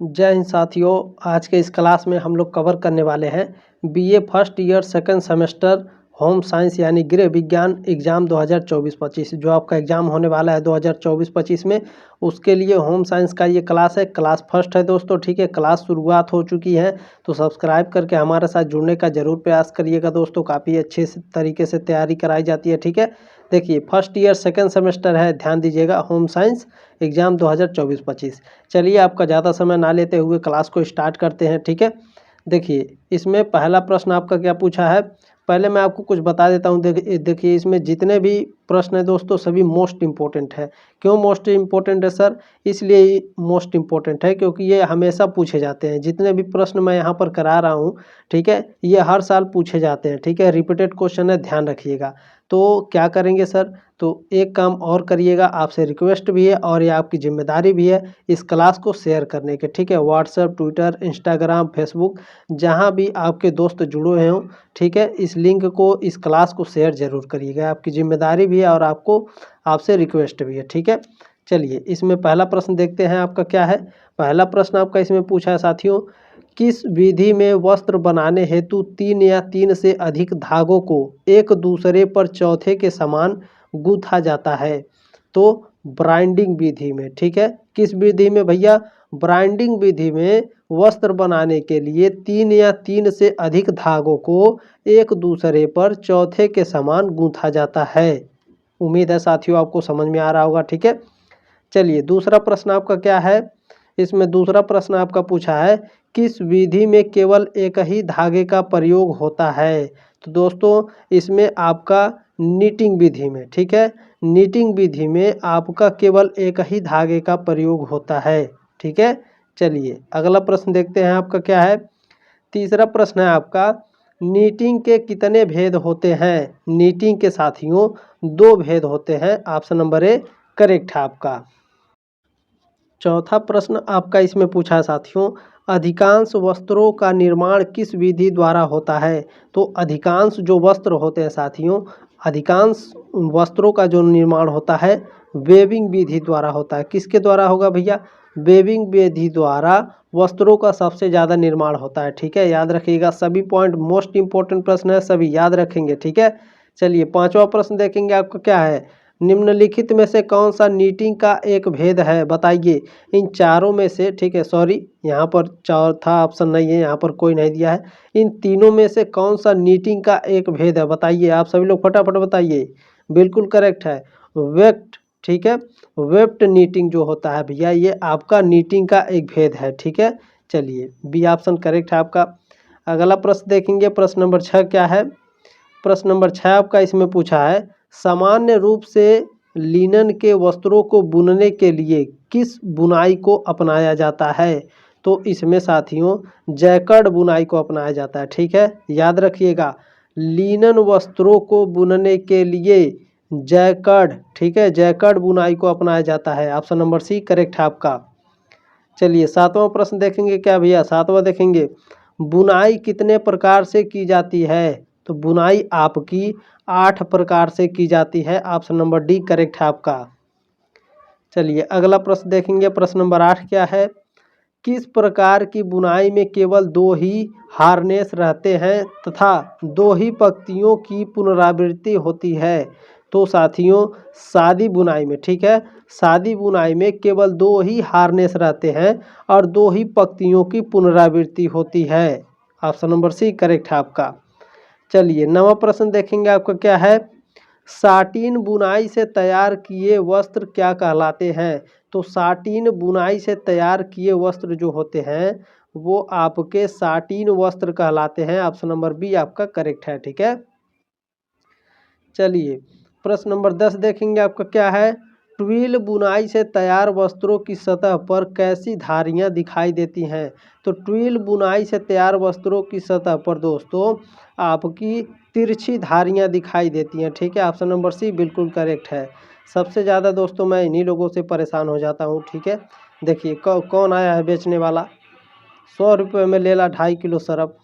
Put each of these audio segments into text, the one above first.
जय हिंद साथियों। आज के इस क्लास में हम लोग कवर करने वाले हैं BA first year second semester home science यानी गृह विज्ञान एग्ज़ाम 2024-25 जो आपका एग्ज़ाम होने वाला है 2024-25 में। उसके लिए होम साइंस का ये क्लास है, क्लास फर्स्ट है दोस्तों। ठीक है, क्लास शुरुआत हो चुकी है तो सब्सक्राइब करके हमारे साथ जुड़ने का ज़रूर प्रयास करिएगा दोस्तों। काफ़ी अच्छे तरीके से तैयारी कराई जाती है। ठीक है, देखिए फर्स्ट ईयर सेकंड सेमेस्टर है, ध्यान दीजिएगा, होम साइंस एग्ज़ाम 2024-25। चलिए आपका ज़्यादा समय ना लेते हुए क्लास को स्टार्ट करते हैं। ठीक है, देखिए इसमें पहला प्रश्न आपका क्या पूछा है, पहले मैं आपको कुछ बता देता हूँ। देखिए इसमें जितने भी प्रश्न है दोस्तों सभी मोस्ट इम्पोर्टेंट है। क्यों मोस्ट इम्पोर्टेंट है सर? इसलिए मोस्ट इम्पोर्टेंट है क्योंकि ये हमेशा पूछे जाते हैं। जितने भी प्रश्न मैं यहाँ पर करा रहा हूँ, ठीक है, ये हर साल पूछे जाते हैं। ठीक है, रिपीटेड क्वेश्चन है, ध्यान रखिएगा। तो क्या करेंगे सर, तो एक काम और करिएगा, आपसे रिक्वेस्ट भी है और ये आपकी जिम्मेदारी भी है इस क्लास को शेयर करने के। ठीक है, व्हाट्सएप, ट्विटर, इंस्टाग्राम, फेसबुक, जहाँ भी आपके दोस्त जुड़े हों, ठीक है, इस लिंक को, इस क्लास को शेयर जरूर करिएगा। आपकी जिम्मेदारी भी है और आपसे रिक्वेस्ट भी है। ठीक है, चलिए इसमें पहला प्रश्न देखते हैं आपका क्या है। पहला प्रश्न आपका इसमें पूछा है साथियों, किस विधि में वस्त्र बनाने हेतु 3 या 3 से अधिक धागों को एक दूसरे पर चौथे के समान गूंथा जाता है? तो ब्राइंडिंग विधि में। ठीक है, किस विधि में भैया? ब्राइंडिंग विधि में वस्त्र बनाने के लिए 3 या 3 से अधिक धागों को एक दूसरे पर चौथे के समान गूंथा जाता है। उम्मीद है साथियों आपको समझ में आ रहा होगा। ठीक है, चलिए दूसरा प्रश्न आपका क्या है, इसमें दूसरा प्रश्न आपका पूछा है, किस विधि में केवल एक ही धागे का प्रयोग होता है? तो दोस्तों इसमें आपका नीटिंग विधि में। ठीक है, नीटिंग विधि में आपका केवल एक ही धागे का प्रयोग होता है। ठीक है, चलिए अगला प्रश्न देखते हैं आपका क्या है। तीसरा प्रश्न है आपका, नीटिंग के कितने भेद होते हैं? नीटिंग के साथियों 2 भेद होते हैं। ऑप्शन नंबर ए करेक्ट है आपका। चौथा प्रश्न आपका इसमें पूछा है साथियों, अधिकांश वस्त्रों का निर्माण किस विधि द्वारा होता है? तो अधिकांश जो वस्त्र होते हैं साथियों, अधिकांश वस्त्रों का जो निर्माण होता है वेविंग विधि द्वारा होता है। किसके द्वारा होगा भैया? वेविंग विधि द्वारा वस्त्रों का सबसे ज़्यादा निर्माण होता है। ठीक है, याद रखिएगा, सभी पॉइंट मोस्ट इंपॉर्टेंट प्रश्न है, सभी याद रखेंगे। ठीक है, चलिए पांचवा प्रश्न देखेंगे आपका क्या है, निम्नलिखित में से कौन सा नीटिंग का एक भेद है? बताइए इन चारों में से। ठीक है, सॉरी यहाँ पर चौथा ऑप्शन नहीं है, यहाँ पर कोई नहीं दिया है। इन तीनों में से कौन सा नीटिंग का एक भेद है? बताइए आप सभी लोग फटाफट बताइए। बिल्कुल करेक्ट है, वेफ्ट। ठीक है, वेफ्ट नीटिंग जो होता है भैया ये आपका नीटिंग का एक भेद है। ठीक है, चलिए बी ऑप्शन करेक्ट है आपका। अगला प्रश्न देखेंगे, प्रश्न नंबर 6 क्या है। प्रश्न नंबर 6 आपका इसमें पूछा है, सामान्य रूप से लिनन के वस्त्रों को बुनने के लिए किस बुनाई को अपनाया जाता है? तो इसमें साथियों जैकर्ड बुनाई को अपनाया जाता है। ठीक है, याद रखिएगा, लिनन वस्त्रों को बुनने के लिए जैकर्ड, ठीक है, जैकर्ड बुनाई को अपनाया जाता है। ऑप्शन नंबर सी करेक्ट है आपका। चलिए सातवां प्रश्न देखेंगे क्या भैया, सातवां देखेंगे, बुनाई कितने प्रकार से की जाती है? तो बुनाई आपकी 8 प्रकार से की जाती है। ऑप्शन नंबर डी करेक्ट है आपका। चलिए अगला प्रश्न देखेंगे, प्रश्न नंबर 8 क्या है, किस प्रकार की बुनाई में केवल 2 ही हार्नेस रहते हैं तथा 2 ही पंक्तियों की पुनरावृत्ति होती है? तो साथियों सादी बुनाई में, ठीक है, सादी बुनाई में केवल 2 ही हार्नेस रहते हैं और 2 ही पंक्तियों की पुनरावृत्ति होती है। ऑप्शन नंबर सी करेक्ट है आपका। चलिए नवा प्रश्न देखेंगे आपका क्या है, साटिन बुनाई से तैयार किए वस्त्र क्या कहलाते हैं? तो साटिन बुनाई से तैयार किए वस्त्र जो होते हैं वो आपके साटिन वस्त्र कहलाते हैं। ऑप्शन नंबर बी आपका करेक्ट है। ठीक है, चलिए प्रश्न नंबर 10 देखेंगे आपका क्या है, ट्विल बुनाई से तैयार वस्त्रों की सतह पर कैसी धारियां दिखाई देती हैं? तो ट्विल बुनाई से तैयार वस्त्रों की सतह पर दोस्तों आपकी तिरछी धारियां दिखाई देती हैं। ठीक है, ऑप्शन नंबर सी बिल्कुल करेक्ट है। सबसे ज़्यादा दोस्तों मैं इन्हीं लोगों से परेशान हो जाता हूँ। ठीक है, देखिए कौन आया है बेचने वाला, 100 रुपये में ले ला 2.5 किलो सरफ।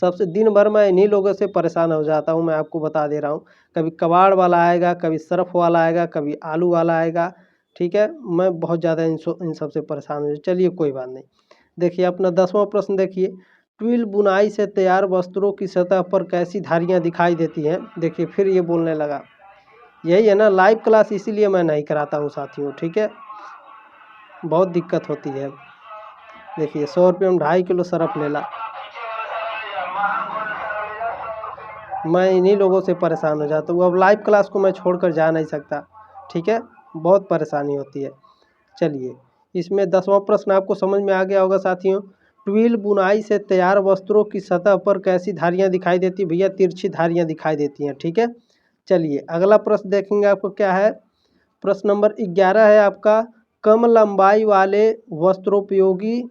सबसे दिन भर मैं इन्हीं लोगों से परेशान हो जाता हूँ, मैं आपको बता दे रहा हूँ। कभी कबाड़ वाला आएगा, कभी सरफ वाला आएगा, कभी आलू वाला आएगा। ठीक है, मैं बहुत ज़्यादा इन सब से परेशान हूँ। चलिए कोई बात नहीं, देखिए अपना 10वां प्रश्न देखिए, ट्विल बुनाई से तैयार वस्त्रों की सतह पर कैसी धारियाँ दिखाई देती हैं। देखिए फिर ये बोलने लगा, यही है ना लाइव क्लास, इसीलिए मैं नहीं कराता हूँ साथियों, ठीक है, बहुत दिक्कत होती है। देखिए 100 रुपये में 2.5 किलो सरफ ले ला, मैं इन्हीं लोगों से परेशान हो जाता हूँ। अब लाइव क्लास को मैं छोड़कर जा नहीं सकता, ठीक है, बहुत परेशानी होती है। चलिए इसमें 10वां प्रश्न आपको समझ में आ गया होगा साथियों। ट्विल बुनाई से तैयार वस्त्रों की सतह पर कैसी धारियाँ दिखाई देती है भैया, तिरछी धारियाँ दिखाई देती हैं, ठीक है। चलिए अगला प्रश्न देखेंगे आपको क्या है, प्रश्न नंबर 11 है आपका, कम लंबाई वाले वस्त्रोपयोगी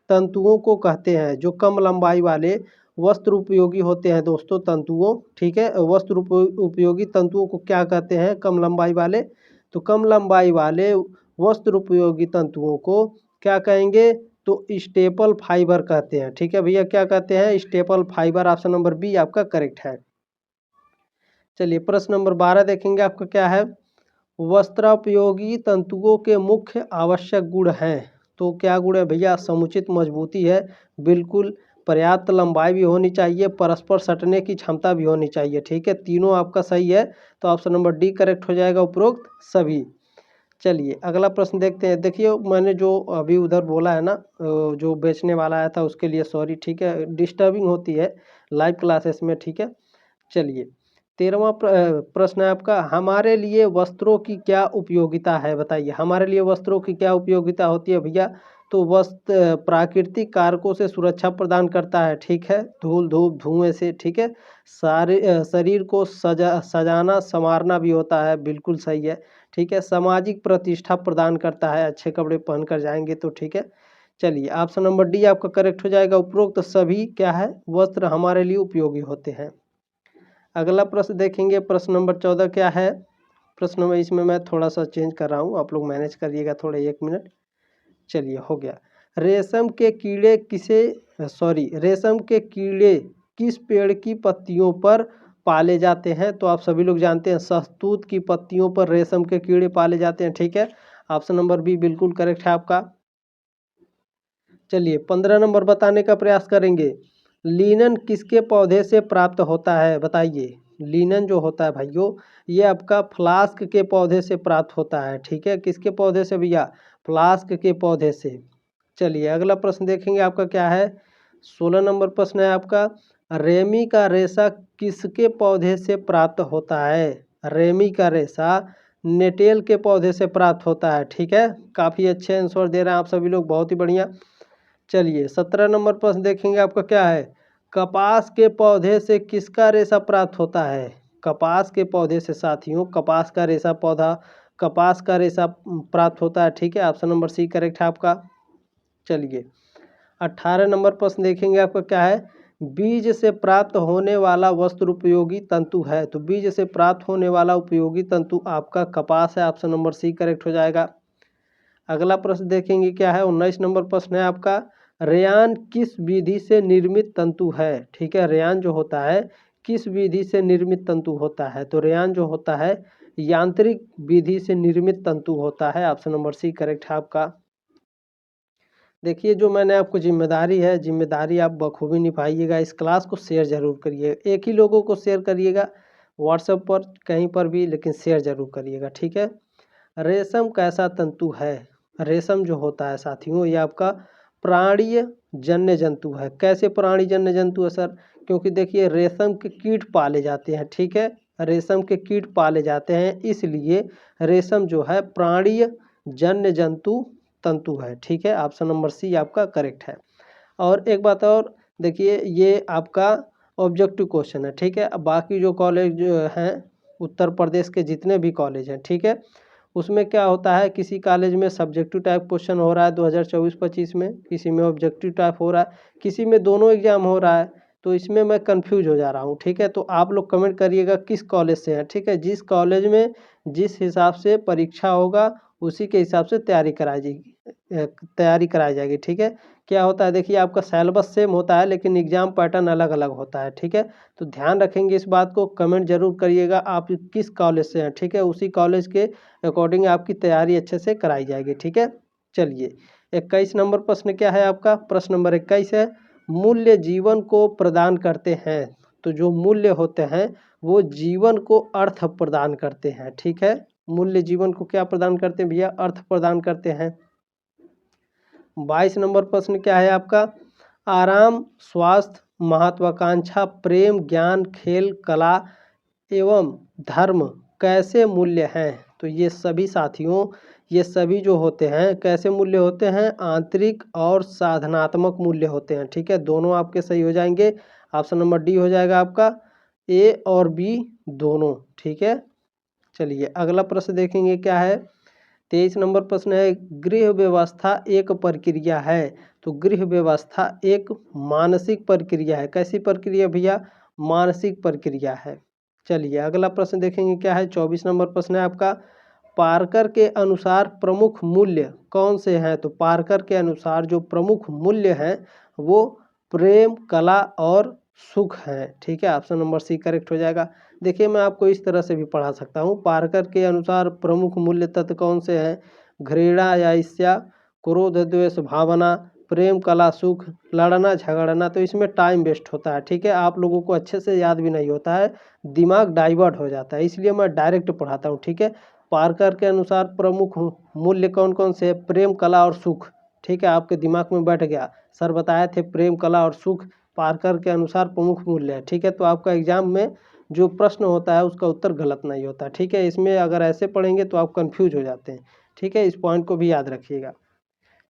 तंतुओं को कहते हैं। जो कम लंबाई वाले वस्त्र उपयोगी होते हैं दोस्तों तंतुओं, ठीक है, वस्त्र उपयोगी तंतुओं को क्या कहते हैं, कम लंबाई वाले। तो कम लंबाई वाले वस्त्र उपयोगी तंतुओं को क्या कहेंगे, तो स्टेपल फाइबर कहते हैं, ठीक है भैया, क्या कहते हैं, staple fibre. Option number B आपका करेक्ट है। चलिए प्रश्न नंबर 12 देखेंगे आपका क्या है, वस्त्रोपयोगी तंतुओं के मुख्य आवश्यक गुण हैं। तो क्या गुण है भैया, समुचित मजबूती है, बिल्कुल, पर्याप्त लंबाई भी होनी चाहिए, परस्पर सटने की क्षमता भी होनी चाहिए, ठीक है, तीनों आपका सही है। तो ऑप्शन नंबर डी करेक्ट हो जाएगा, उपरोक्त सभी। चलिए अगला प्रश्न देखते हैं। देखिए मैंने जो अभी उधर बोला है ना, जो बेचने वाला आया था उसके लिए सॉरी, ठीक है, डिस्टर्बिंग होती है लाइव क्लासेस में, ठीक है। चलिए 13वां प्रश्न है आपका, हमारे लिए वस्त्रों की क्या उपयोगिता है, बताइए हमारे लिए वस्त्रों की क्या उपयोगिता होती है भैया। तो वस्त्र प्राकृतिक कारकों से सुरक्षा प्रदान करता है, ठीक है, धूल धूप धुएं से, ठीक है, सारे शरीर को सजाना संवारना भी होता है, बिल्कुल सही है, ठीक है, सामाजिक प्रतिष्ठा प्रदान करता है, अच्छे कपड़े पहन कर जाएंगे तो, ठीक है। चलिए ऑप्शन नंबर डी आपका करेक्ट हो जाएगा, उपरोक्त सभी क्या है, वस्त्र हमारे लिए उपयोगी होते हैं। अगला प्रश्न देखेंगे, प्रश्न नंबर 14 क्या है, प्रश्न में इसमें मैं थोड़ा सा चेंज कर रहा हूँ, आप लोग मैनेज करिएगा थोड़ा, 1 मिनट। चलिए हो गया, रेशम के कीड़े रेशम के कीड़े किस पेड़ की पत्तियों पर पाले जाते हैं। तो आप सभी लोग जानते हैं शहतूत की पत्तियों पर रेशम के कीड़े पाले जाते हैं, ठीक है, ऑप्शन नंबर बी बिल्कुल करेक्ट है आपका। चलिए 15 नंबर बताने का प्रयास करेंगे, लिनन किसके पौधे से प्राप्त होता है, बताइए। लिनन जो होता है भाइयों, ये आपका फ्लास्क के पौधे से प्राप्त होता है, ठीक है, किसके पौधे से भैया, फ्लास्क के पौधे से। चलिए अगला प्रश्न देखेंगे आपका क्या है, 16 नंबर प्रश्न है आपका, रेमी का रेशा किसके पौधे से प्राप्त होता है। रेमी का रेशा नेटेल के पौधे से प्राप्त होता है, ठीक है, काफ़ी अच्छे आंसर दे रहे हैं आप सभी लोग, बहुत ही बढ़िया। चलिए 17 नंबर प्रश्न देखेंगे आपका क्या है, कपास के पौधे से किसका रेशा प्राप्त होता है। कपास के पौधे से साथियों, कपास का रेशा पौधा, कपास का रेशा प्राप्त होता है, ठीक है, ऑप्शन नंबर सी करेक्ट है आपका। चलिए 18 नंबर प्रश्न देखेंगे आपका क्या है, बीज से प्राप्त होने वाला वस्त्र उपयोगी तंतु है। तो बीज से प्राप्त होने वाला उपयोगी तंतु आपका कपास है, ऑप्शन नंबर सी करेक्ट हो जाएगा। अगला प्रश्न देखेंगे क्या है, 19 नंबर प्रश्न है आपका, रेयान किस विधि से निर्मित तंतु है, ठीक है, रेयान जो होता है किस विधि से निर्मित तंतु होता है। तो रेयान जो होता है यांत्रिक विधि से निर्मित तंतु होता है, ऑप्शन नंबर सी करेक्ट है आपका। देखिए जो मैंने आपको जिम्मेदारी है, जिम्मेदारी आप बखूबी निभाइएगा, इस क्लास को शेयर ज़रूर करिए, एक ही लोगों को शेयर करिएगा व्हाट्सएप पर कहीं पर भी, लेकिन शेयर ज़रूर करिएगा, ठीक है। रेशम कैसा तंतु है, रेशम जो होता है साथियों ये आपका प्राणीय जन्य जंतु है। कैसे प्राणी जन्य जंतु है सर, क्योंकि देखिए रेशम के कीट पाले जाते हैं, ठीक है, रेशम के कीट पाले जाते हैं, इसलिए रेशम जो है प्राणीय जन्य जंतु तंतु है, ठीक है, ऑप्शन नंबर सी आपका करेक्ट है। और एक बात और देखिए, ये आपका ऑब्जेक्टिव क्वेश्चन है, ठीक है। अब बाकी जो कॉलेज हैं उत्तर प्रदेश के जितने भी कॉलेज हैं, ठीक है, उसमें क्या होता है, किसी कॉलेज में सब्जेक्टिव टाइप क्वेश्चन हो रहा है 2024-25 में, किसी में ऑब्जेक्टिव टाइप हो रहा है, किसी में दोनों एग्जाम हो रहा है, तो इसमें मैं कंफ्यूज हो जा रहा हूँ, ठीक है। तो आप लोग कमेंट करिएगा किस कॉलेज से हैं, ठीक है, जिस कॉलेज में जिस हिसाब से परीक्षा होगा उसी के हिसाब से तैयारी कराई जाएगी, ठीक है। क्या होता है देखिए, आपका सिलेबस सेम होता है लेकिन एग्जाम पैटर्न अलग अलग होता है, ठीक है। तो ध्यान रखेंगे इस बात को, कमेंट जरूर करिएगा आप किस कॉलेज से हैं, ठीक है, उसी कॉलेज के अकॉर्डिंग आपकी तैयारी अच्छे से कराई जाएगी, ठीक है। चलिए 21 नंबर प्रश्न क्या है आपका? प्रश्न नंबर 21 है, मूल्य जीवन को प्रदान करते हैं। तो जो मूल्य होते हैं वो जीवन को अर्थ प्रदान करते हैं, ठीक है। मूल्य जीवन को क्या प्रदान करते हैं भैया? अर्थ प्रदान करते हैं। 22 नंबर प्रश्न क्या है आपका? आराम, स्वास्थ्य, महत्वाकांक्षा, प्रेम, ज्ञान, खेल, कला एवं धर्म कैसे मूल्य हैं? तो ये सभी साथियों, ये सभी जो होते हैं कैसे मूल्य होते हैं? आंतरिक और साधनात्मक मूल्य होते हैं, ठीक है। दोनों आपके सही हो जाएंगे। ऑप्शन नंबर डी हो जाएगा आपका, ए और बी दोनों, ठीक है। चलिए अगला प्रश्न देखेंगे क्या है। 23 नंबर प्रश्न है, गृह व्यवस्था एक प्रक्रिया है। तो गृह व्यवस्था एक मानसिक प्रक्रिया है। कैसी प्रक्रिया भैया? मानसिक प्रक्रिया है। चलिए अगला प्रश्न देखेंगे क्या है। 24 नंबर प्रश्न है आपका, पार्कर के अनुसार प्रमुख मूल्य कौन से हैं? तो पार्कर के अनुसार जो प्रमुख मूल्य हैं वो प्रेम, कला और सुख हैं, ठीक है। ऑप्शन नंबर सी करेक्ट हो जाएगा। देखिए मैं आपको इस तरह से भी पढ़ा सकता हूँ। पार्कर के अनुसार प्रमुख मूल्य तत्व कौन से हैं? घृणा या ईर्ष्या, क्रोध द्वेष भावना, प्रेम कला सुख, लड़ना झगड़ना। तो इसमें टाइम वेस्ट होता है, ठीक है। आप लोगों को अच्छे से याद भी नहीं होता है, दिमाग डाइवर्ट हो जाता है, इसलिए मैं डायरेक्ट पढ़ाता हूँ, ठीक है। पार्कर के अनुसार प्रमुख मूल्य कौन कौन से? प्रेम कला और सुख, ठीक है। आपके दिमाग में बैठ गया, सर बताए थे प्रेम कला और सुख पार्कर के अनुसार प्रमुख मूल्य है, ठीक है। तो आपका एग्जाम में जो प्रश्न होता है उसका उत्तर गलत नहीं होता, ठीक है। इसमें अगर ऐसे पढ़ेंगे तो आप कंफ्यूज हो जाते हैं, ठीक है। इस पॉइंट को भी याद रखिएगा।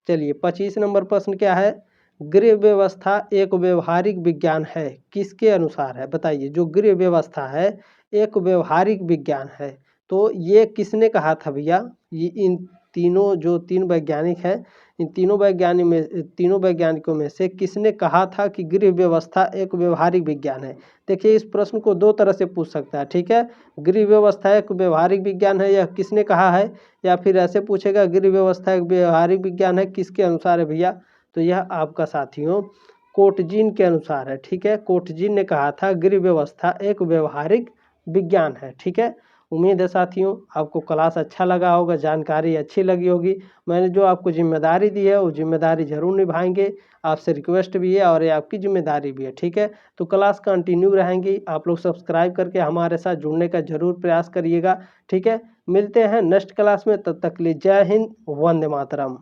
चलिए 25 नंबर प्रश्न क्या है? गृह व्यवस्था एक व्यवहारिक विज्ञान है, किसके अनुसार है? बताइए। जो गृह व्यवस्था है एक व्यवहारिक विज्ञान है, तो ये किसने कहा था भैया? ये इन तीनों जो तीन वैज्ञानिक हैं, इन तीनों वैज्ञानिकों में से किसने कहा था कि गृह व्यवस्था एक व्यवहारिक विज्ञान है? देखिए इस प्रश्न को दो तरह से पूछ सकता है, ठीक है। गृह व्यवस्था एक व्यवहारिक विज्ञान है, यह किसने कहा है? या फिर ऐसे पूछेगा गृह व्यवस्था एक व्यवहारिक विज्ञान है, किसके अनुसार है भैया? तो यह आपका साथियों कोटजिन के अनुसार है, ठीक है। कोटजिन ने कहा था गृह व्यवस्था एक व्यवहारिक विज्ञान है, ठीक है। उम्मीद है साथियों आपको क्लास अच्छा लगा होगा, जानकारी अच्छी लगी होगी। मैंने जो आपको जिम्मेदारी दी है वो जिम्मेदारी ज़रूर निभाएंगे। आपसे रिक्वेस्ट भी है और ये आपकी जिम्मेदारी भी है, ठीक है। तो क्लास कंटिन्यू रहेंगी, आप लोग सब्सक्राइब करके हमारे साथ जुड़ने का ज़रूर प्रयास करिएगा, ठीक है। मिलते हैं नेक्स्ट क्लास में, तब तक के लिए जय हिंद, वंदे मातरम।